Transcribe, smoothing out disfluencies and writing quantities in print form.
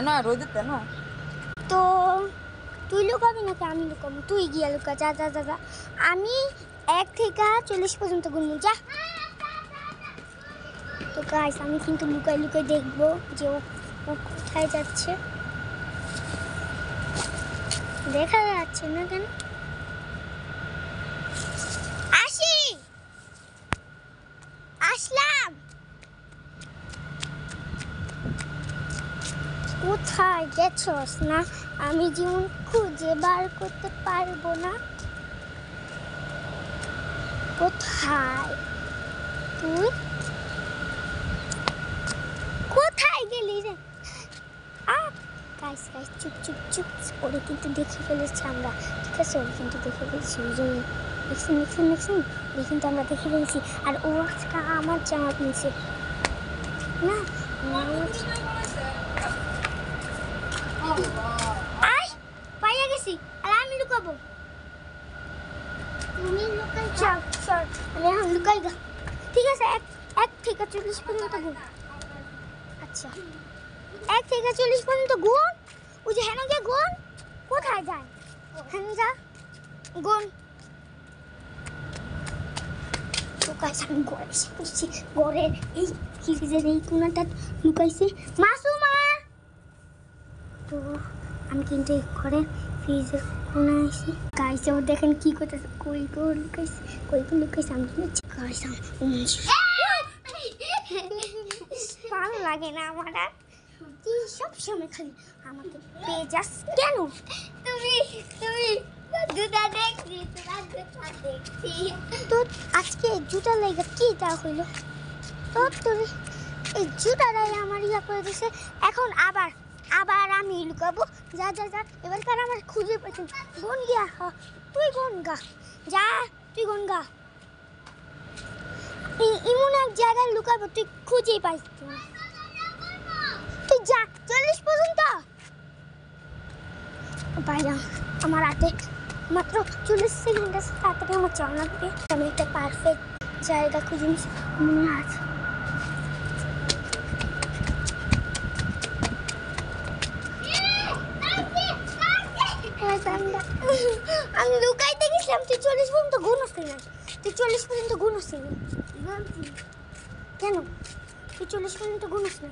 না রোদেতে না তো তুই লুকাবি নাকি আমি লুকাবো? তুই গিয়া লুকা, যা যা যা যা। আমি 1 থেকে 40 পর্যন্ত গুনবো, যা। তো গাইস আমি কিন্তু লুকাই লুকাই দেখবো যে ও কোথায় যাচ্ছে। দেখা যাচ্ছে না কেন? আসলাম। কোথায় গেছস? না আমি যেমন খুঁজে বার করতে পারবো না। কোথায় তুই? কোথায় গেলি রে? গাইস গাইস চুপ চুপ চুপ করে কিন্তু দেখে ফেলেছি আমরা, ঠিক আছে? ওর কিন্তু দেখে ফেলেছি, যে দেখছেন কিন্তু আমরা দেখে ফেলেছি। আর ও আজকে আমার জামা কিনছে না। পাইয়া গেছি, আর আমি লুকাবো। তুমি লুকাই, চল চল আমি এখন লুকাই গা। ঠিক আছে, 1 থেকে 40 পর্যন্ত গুণ। আচ্ছা 1 থেকে 40 পর্যন্ত গুণ। ওই যে হেন গে গুণ, কোথায় যায়? হেন যা গুণ। তো গাইস আমি ঘরে এসে পড়ছি। ঘরের এই ফ্রিজের এই কোণাটা লুকাইছি মাসুমা। তো আমি কিন্তু এই ঘরে ফ্রিজের কোণায় আছি। গাইস ও দেখেন কি করতেছে, কই লুকাইছে, কই লুকাইছে আমি দেখছি। গাইস ভালো লাগে না আমার, আর তুই সবসময় খালি আমাকে পেয়ে যাস কেন? তুমি জুতা দেখছি, তোমার জুতা দেখছি। তো আজকে জুতা লেগে কি তা হইলো? তো তোর এই জুতাটাই আমার ইয়া করে দিছে। এখন আবার আমি লুকাবো। যা যা যা, এবার কার আমার খুঁজে পেয়েছি। গুন গিয়া, তুই গুন গা, যা তুই গুন গা। এমন এক জায়গায় লুকাবো তুই খুঁজেই পাইস না। তুই যা 40 পর্যন্ত বাইরা। আমার হাতে মাত্র 40 সেকেন্ড আছে, তাড়াতাড়ি আমার যাওয়া লাগবে। আমি একটা পারফেক্ট জায়গা খুঁজে নিচ্ছি মনে আছে। আমি লুকাইতে গেছিলাম, তুই 40 পর্যন্ত গুনস না। তুই 40 পর্যন্ত গুনস না কেন? তুই 40 পর্যন্ত গুনস না।